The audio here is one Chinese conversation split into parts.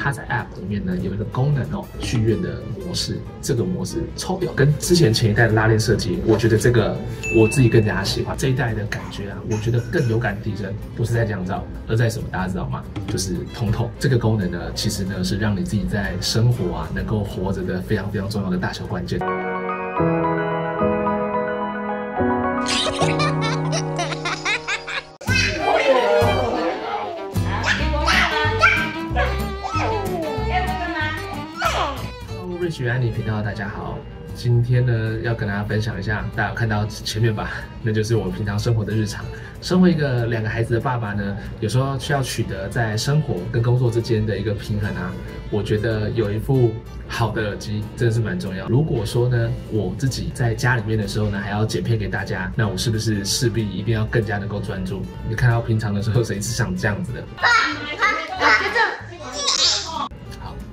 它在 App 里面呢有一个功能哦，续约的模式，这个模式超屌，跟之前前一代的拉链设计，我觉得这个我自己更加喜欢。这一代的感觉啊，我觉得更有感提升，不是在降噪，而在什么？大家知道吗？就是通透。这个功能呢，其实呢是让你自己在生活啊能够活着的非常非常重要的大小关键。瑞奇安妮频道，大家好。今天呢，要跟大家分享一下，大家有看到前面吧？那就是我们平常生活的日常。身为两个孩子的爸爸呢，有时候需要取得在生活跟工作之间的一个平衡啊。我觉得有一副好的耳机真的是蛮重要。如果说呢，我自己在家里面的时候呢，还要剪片给大家，那我是不是势必一定要更加能够专注？你看到平常的时候，谁是像这样子的？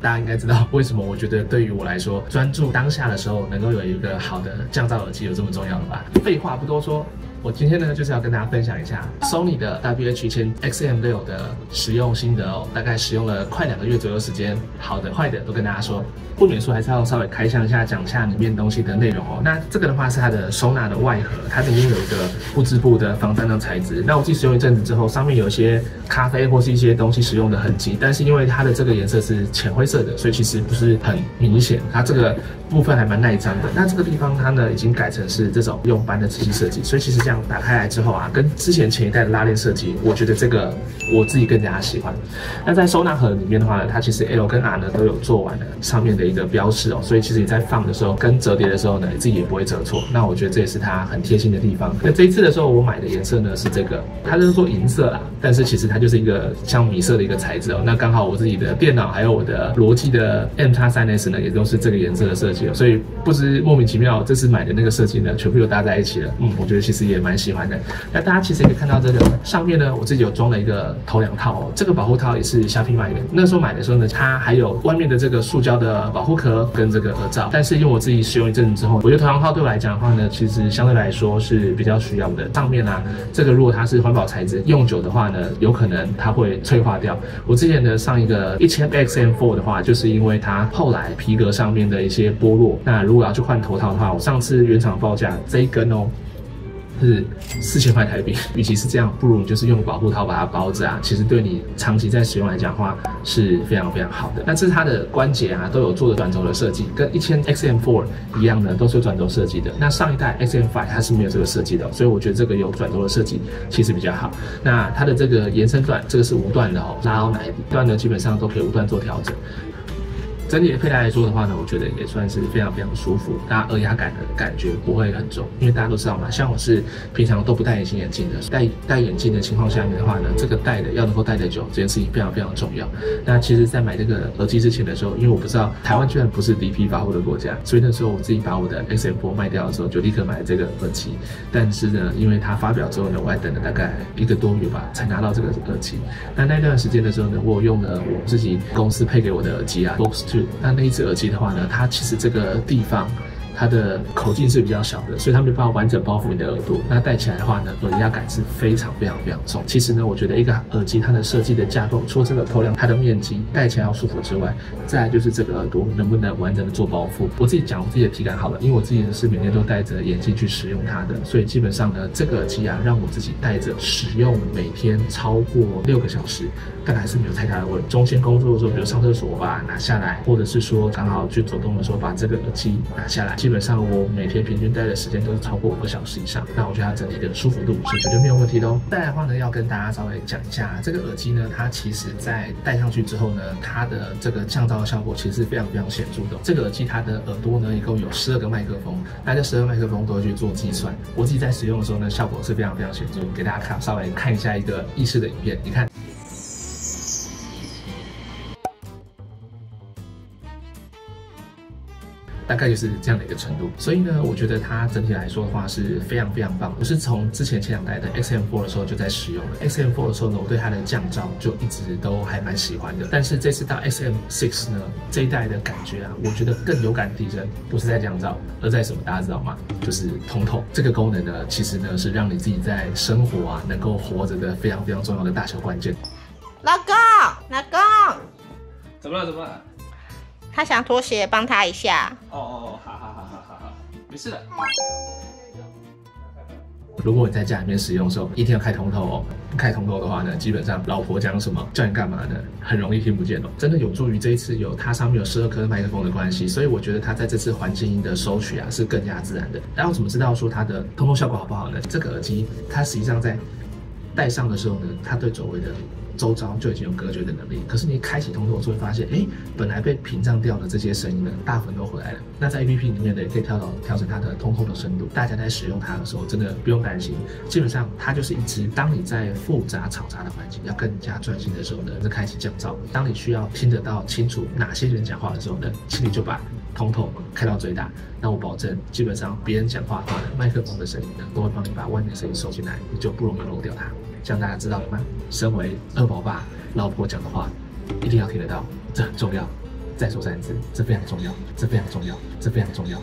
大家应该知道为什么我觉得对于我来说，专注当下的时候能够有一个好的降噪耳机有这么重要了吧？废话不多说，我今天呢就是要跟大家分享一下 Sony 的 WH-1000 XM6 的使用心得哦，大概使用了快2个月左右时间，好的坏的都跟大家说。不免说还是要稍微开箱一下，讲一下里面东西的内容哦。那这个的话是它的收纳的外盒，它里面有一个不织布的防脏的材质。那我自己使用一阵子之后，上面有一些咖啡或是一些东西使用的痕迹，但是因为它的这个颜色是浅灰色的，所以其实不是很明显。它这个部分还蛮耐脏的。那这个地方它呢已经改成是这种用斑的磁吸设计，所以其实这样打开来之后啊，跟之前前一代的拉链设计，我觉得这个我自己更加喜欢。那在收纳盒里面的话呢，它其实 L 跟 R 呢都有做完了上面的一个标识哦，所以其实你在放的时候跟折叠的时候呢，你自己也不会折错。那我觉得这也是它很贴心的地方。那这一次的时候，我买的颜色呢是这个，它就是说银色啦，但是其实它就是一个像米色的一个材质哦。那刚好我自己的电脑还有我的罗技的 M-3S 呢，也都是这个颜色的设计哦，所以不知莫名其妙这次买的那个设计呢，全部又搭在一起了。我觉得其实也蛮喜欢的。那大家其实也可以看到这个上面呢，我自己有装了一个头梁套哦，这个保护套也是虾皮买的。那时候买的时候呢，它还有外面的这个塑胶的保护壳跟这个耳罩，但是因为我自己使用一阵子之后，我觉得头梁套对我来讲的话呢，其实相对来说是比较需要的。上面啊，这个如果它是环保材质，用久的话呢，有可能它会脆化掉。我之前的上一个1000 XM4 的话，就是因为它后来皮革上面的一些剥落，那如果要去换头套的话，我上次原厂报价这一根哦，是4000块台币，与其是这样，不如你就是用保护套把它包着啊。其实对你长期在使用来讲的话，是非常非常好的。那这是它的关节啊，都有做的转轴的设计，跟1000 XM4 一样呢，都是有转轴设计的。那上一代 XM5 它是没有这个设计的，所以我觉得这个有转轴的设计其实比较好。那它的这个延伸段，这个是5段的哦，拉到哪一段呢，基本上都可以5段做调整。整体的佩戴来说的话呢，我觉得也算是非常非常舒服，大家耳压感的感觉不会很重，因为大家都知道嘛，像我是平常都不戴隐形眼镜的，戴眼镜的情况下面的话呢，这个戴的要能够戴得久，这件事情非常非常重要。那其实，在买这个耳机之前的时候，因为我不知道台湾居然不是DP发货的国家，所以那时候我自己把我的 XM4 卖掉的时候，就立刻买了这个耳机。但是呢，因为它发表之后呢，我还等了大概1个多月吧，才拿到这个耳机。那段时间的时候呢，我用了我自己公司配给我的耳机啊 ，Box 2。那一只耳机的话呢，它其实这个地方它的口径是比较小的，所以它没办法完整包覆你的耳朵。那戴起来的话呢，耳压感是非常非常非常重。其实呢，我觉得一个耳机它的设计的架构，除了这个头梁它的面积戴起来要舒服之外，再来就是这个耳朵能不能完整的做包覆。我自己讲我自己的体感好了，因为我自己是每天都戴着眼镜去使用它的，所以基本上呢，这个耳机啊，让我自己戴着使用每天超过6个小时，但还是没有太大的问题。中间工作的时候，比如上厕所把它拿下来，或者是说刚好去走动的时候把这个耳机拿下来，基本上我每天平均戴的时间都是超过5个小时以上。那我觉得它整体的舒服度是绝对没有问题的哦。再来的话呢，要跟大家稍微讲一下，这个耳机呢，它其实在戴上去之后呢，它的这个降噪的效果其实是非常非常显著的。这个耳机它的耳朵呢，一共有12个麦克风，那这12个麦克风都会去做计算。我自己在使用的时候呢，效果是非常非常显著。给大家稍微看一下一个意式的影片，你看。大概就是这样的一个程度，所以呢，我觉得它整体来说的话是非常非常棒。我是从之前前2代的 XM4 的时候就在使用了 XM4 的时候呢，我对它的降噪就一直都还蛮喜欢的。但是这次到 XM6 呢，这一代的感觉啊，我觉得更有感提升，不是在降噪，而在什么？大家知道吗？就是通透。这个功能呢，其实呢是让你自己在生活啊能够活着的非常非常重要的大小关键。老公，怎么了？怎么了？他想脱鞋，帮他一下。好，没事的。如果你在家里面使用的时候，一定要开通透哦。不开通透的话呢，基本上老婆讲什么，叫你干嘛呢，很容易听不见哦。真的有助于这一次它上面有12颗麦克风的关系，所以我觉得它在这次环境音的收取啊是更加自然的。然后怎么知道说它的通透效果好不好呢？这个耳机它实际上在戴上的时候呢，它对周围的周遭就已经有隔绝的能力，可是你开启通透就会发现，本来被屏障掉的这些声音呢，大部分都回来了。那在 APP 里面呢，也可以调整它的通透的深度。大家在使用它的时候，真的不用担心，基本上它就是一支，当你在复杂嘈杂的环境要更加专心的时候呢，是开启降噪；当你需要听得到清楚哪些人讲话的时候呢，请你就把通透开到最大。那我保证，基本上别人讲话的话呢，麦克风的声音呢，都会帮你把外面的声音收进来，你就不容易漏掉它。这样大家知道了吗？身为二宝爸，老婆讲的话一定要听得到，这很重要。再说3次，这非常重要，这非常重要，这非常重要。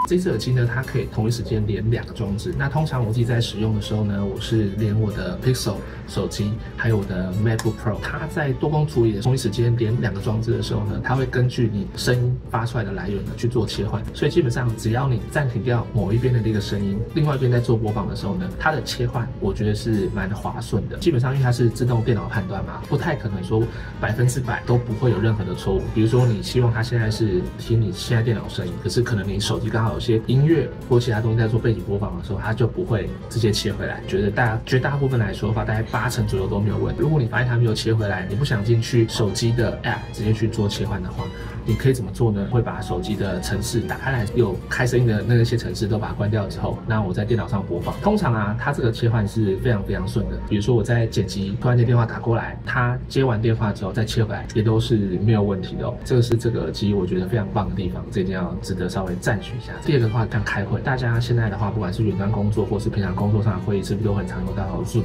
这次耳机呢，它可以同一时间连2个装置。那通常我自己在使用的时候呢，我是连我的 Pixel 手机，还有我的 MacBook Pro。它在多工处理的同一时间连2个装置的时候呢，它会根据你声音发出来的来源呢去做切换。所以基本上只要你暂停掉某一边的那个声音，另外一边在做播放的时候呢，它的切换我觉得是蛮滑顺的。基本上因为它是自动电脑判断嘛，不太可能说100%都不会有任何的错误。比如说你希望它现在是听你现在电脑声音，可是可能你手机刚好有些音乐或其他东西在做背景播放的时候，它就不会直接切回来。觉得绝大部分来说的话，大概80%左右都没有问题。如果你发现它没有切回来，你不想进去手机的 App 直接去做切换的话，你可以怎么做呢？会把手机的程式打开来，有开声音的那些程式都把它关掉之后，那我在电脑上播放。通常啊，它这个切换是非常非常顺的。比如说我在剪辑，突然间电话打过来，它接完电话之后再切回来，也都是没有问题的哦。这个是这个耳机我觉得非常棒的地方，这一定要值得稍微赞许一下。第二个的话，像开会，大家现在的话，不管是远端工作或是平常工作上的会议，是不是都很常用到 Zoom？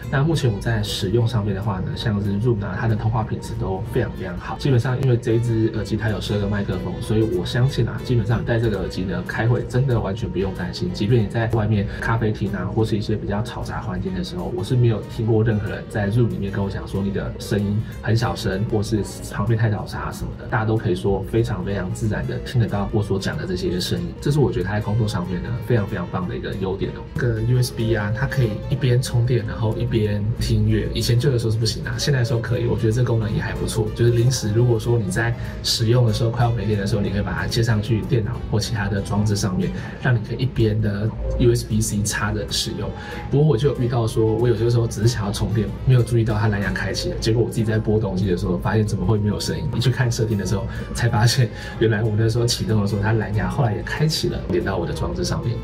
那目前我在使用上面的话呢，像是 Zoom 啊，它的通话品质都非常非常好。基本上因为这一支耳机它有12个麦克风，所以我相信啊，基本上戴这个耳机呢，开会真的完全不用担心。即便你在外面咖啡厅啊，或是一些比较嘈杂环境的时候，我是没有听过任何人在 Zoom 里面跟我讲说你的声音很小声，或是旁边太嘈杂什么的，大家都可以说非常非常自然的听得到我所讲的这些声音。这是我觉得它在工作上面呢非常非常棒的一个优点哦。这个 USB 啊，它可以一边充电，然后一边听音乐。以前旧的时候是不行啊，现在的时候可以。我觉得这功能也还不错。就是临时如果说你在使用的时候快要没电的时候，你可以把它接上去电脑或其他的装置上面，让你可以一边的 USB-C 插着使用。不过我就有遇到说，我有些时候只是想要充电，没有注意到它蓝牙开启了，结果我自己在播东西的时候，发现怎么会没有声音？一去看设定的时候，才发现原来我那时候启动的时候，它蓝牙后来也开启了，连到我的装置上面。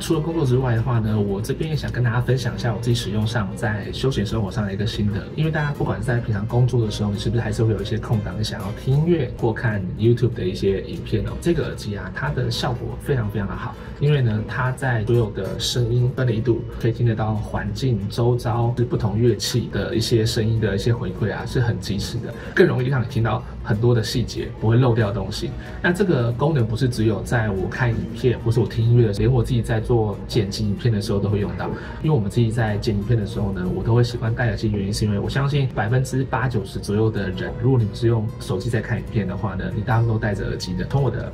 除了工作之外的话呢，我这边也想跟大家分享一下我自己使用上在休闲生活上的一个心得。因为大家不管是在平常工作的时候，你是不是还是会有一些空档想要听音乐或看 YouTube 的一些影片哦？这个耳机啊，它的效果非常非常的好，因为呢，它在所有的声音分离度可以听得到环境周遭是不同乐器的一些声音的一些回馈啊，是很及时的，更容易让你听到很多的细节，不会漏掉东西。那这个功能不是只有在我看影片或是我听音乐的时候，连我自己在做剪辑影片的时候都会用到。因为我们自己在剪影片的时候呢，我都会习惯戴耳机，原因是因为我相信80%-90%左右的人，如果你们是用手机在看影片的话呢，你大部分都戴着耳机的。从我的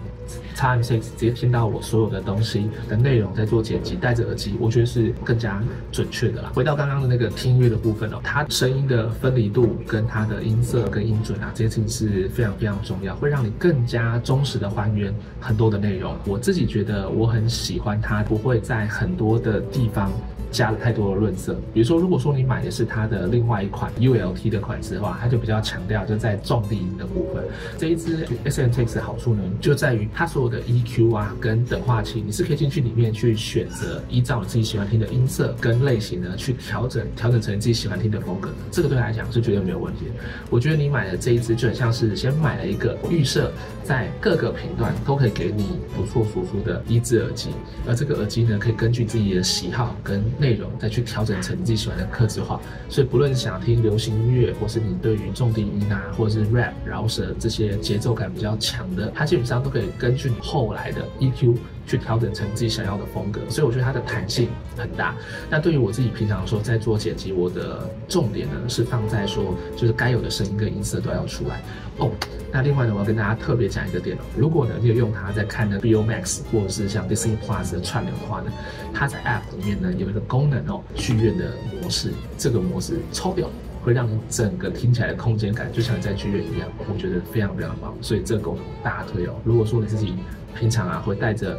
XM6 直接听到我所有的东西的内容在做剪辑，戴着耳机，我觉得是更加准确的啦。回到刚刚的那个听音乐的部分哦，它声音的分离度跟它的音色跟音准啊，这些事情是非常非常重要，会让你更加忠实的还原很多的内容。我自己觉得我很喜欢它，不会在很多的地方加了太多的润色。比如说，如果说你买的是它的另外一款 ULT 的款式的话，它就比较强调就在重低音的部分。这一支 XM6 的好处呢，就在于它所有的 EQ 啊跟等化器，你是可以进去里面去选择，依照你自己喜欢听的音色跟类型呢去调整成你自己喜欢听的风格的。这个对来讲是绝对没有问题的。我觉得你买的这一支就很像是先买了一个预设，在各个频段都可以给你不错输出的一支耳机，而这个耳机呢，可以根据自己的喜好跟内容再去调整成你自己喜欢的客制化。所以不论是想听流行音乐，或是你对于重低音啊，或者是 rap 饶舌这些节奏感比较强的，它基本上都可以根据后来的 EQ 去调整成自己想要的风格，所以我觉得它的弹性很大。那对于我自己平常说在做剪辑，我的重点呢是放在说，就是该有的声音跟音色都要出来哦。那另外呢，我要跟大家特别讲一个点哦，如果呢你有用它在看的 BO Max 或者是像 Disney Plus 的串流的话呢，它在 App 里面呢有一个功能哦，剧院的模式，这个模式超屌，会让你整个听起来的空间感就像你在剧院一样，我觉得非常非常棒，所以这个功能大推哦。如果说你自己平常啊会带着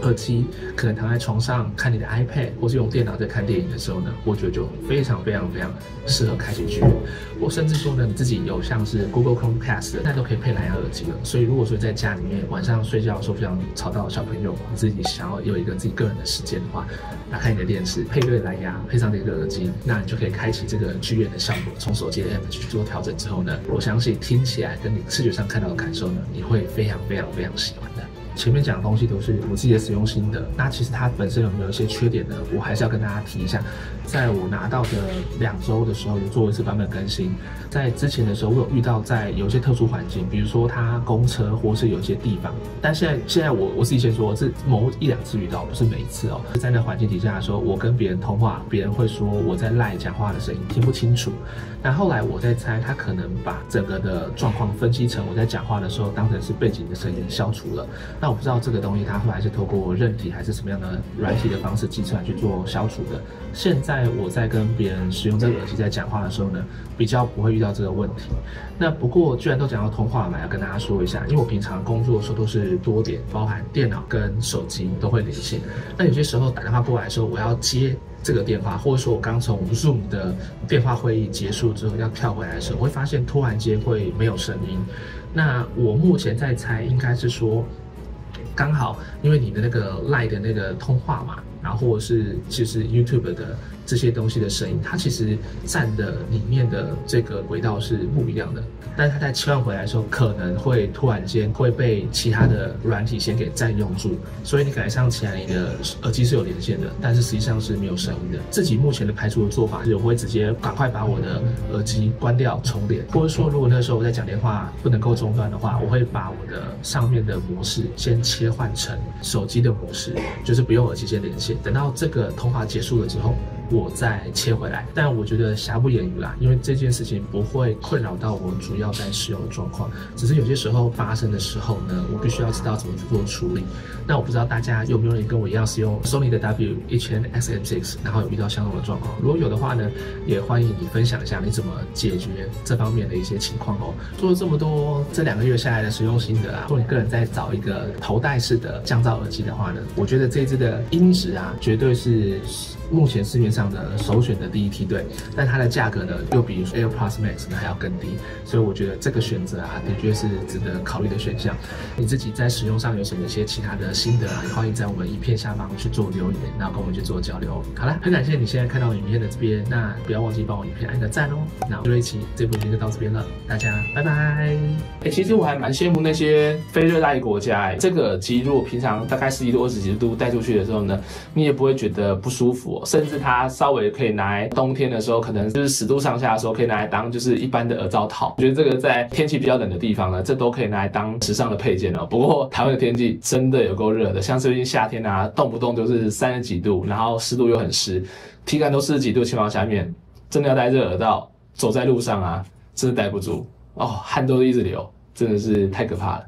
耳机，可能躺在床上看你的 iPad， 或是用电脑在看电影的时候呢，我觉得就非常非常非常适合开启剧院。或甚至说呢，你自己有像是 Google Chromecast 的，那都可以配蓝牙耳机了。所以如果说在家里面晚上睡觉的时候不想吵到小朋友，你自己想要有一个自己个人的时间的话，打开你的电视，配对蓝牙，配上这个耳机，那你就可以开启这个剧院的效果。从手机的 App 去做调整之后呢，我相信听起来跟你视觉上看到的感受呢，你会非常非常非常喜欢的。前面讲的东西都是我自己的使用心得，那其实它本身有没有一些缺点呢？我还是要跟大家提一下。在我拿到的2周的时候，有做一次版本更新。在之前的时候，我有遇到在有一些特殊环境，比如说它公车或是有一些地方，但现在我自己先说，是某1-2次遇到，不是每一次哦。在那环境底下的时候，我跟别人通话，别人会说我在LINE讲话的声音听不清楚。那后来我在猜，他可能把整个的状况分析成我在讲话的时候当成是背景的声音消除了。那我不知道这个东西它后来是透过韧体还是什么样的软体的方式计算去做消除的。现在我在跟别人使用这个耳机在讲话的时候呢，比较不会遇到这个问题。那不过居然都讲到通话嘛，要跟大家说一下，因为我平常工作的时候都是多点，包含电脑跟手机都会连线。那有些时候打电话过来的时候，我要接这个电话，或者说我刚从 Zoom 的电话会议结束之后要跳回来的时候，我会发现突然间会没有声音。那我目前在猜，应该是说刚好因为你的那个 LINE 的那个通话嘛，然后或者是其实 YouTube 的这些东西的声音，它其实占的里面的这个轨道是不一样的，但是它在切换回来的时候，可能会突然间会被其他的软体先给占用住，所以你感觉上起来你的耳机是有连线的，但是实际上是没有声音的。自己目前的排除的做法是，我会直接赶快把我的耳机关掉重连，或者说如果那时候我在讲电话不能够中断的话，我会把我的上面的模式先切换成手机的模式，就是不用耳机先连线，等到这个通话结束了之后，我再切回来。但我觉得瑕不掩瑜啦，因为这件事情不会困扰到我主要在使用的状况，只是有些时候发生的时候呢，我必须要知道怎么去做处理。那我不知道大家有没有人跟我一样使用 Sony 的 W1000XM6， 然后有遇到相同的状况，如果有的话呢，也欢迎你分享一下你怎么解决这方面的一些情况哦。做了这么多这2个月下来的使用心得啊，如果你个人在找一个头戴式的降噪耳机的话呢，我觉得这支的音质啊，绝对是目前市面上的首选的第一梯队，但它的价格呢，又比 AirPods Max 呢还要更低，所以我觉得这个选择啊，的确是值得考虑的选项。你自己在使用上有什么一些其他的心得啊，也欢迎在我们影片下方去做留言，然后跟我们去做交流。好了，很感谢你现在看到影片的这边，那不要忘记帮我影片按个赞哦。那我们这一期这部影片就到这边了，大家拜拜。其实我还蛮羡慕那些非热带国家，这个耳机如果平常大概11度、20几度带出去的时候呢，你也不会觉得不舒服，甚至它稍微可以拿来冬天的时候，可能就是10度上下的时候，可以拿来当就是一般的耳罩套。我觉得这个在天气比较冷的地方呢，这都可以拿来当时尚的配件哦。不过台湾的天气真的有够热的，像最近夏天啊，动不动就是30几度，然后湿度又很湿，体感都40几度的情况下面，真的要戴这个耳罩，走在路上啊，真的戴不住哦，汗都一直流，真的是太可怕了。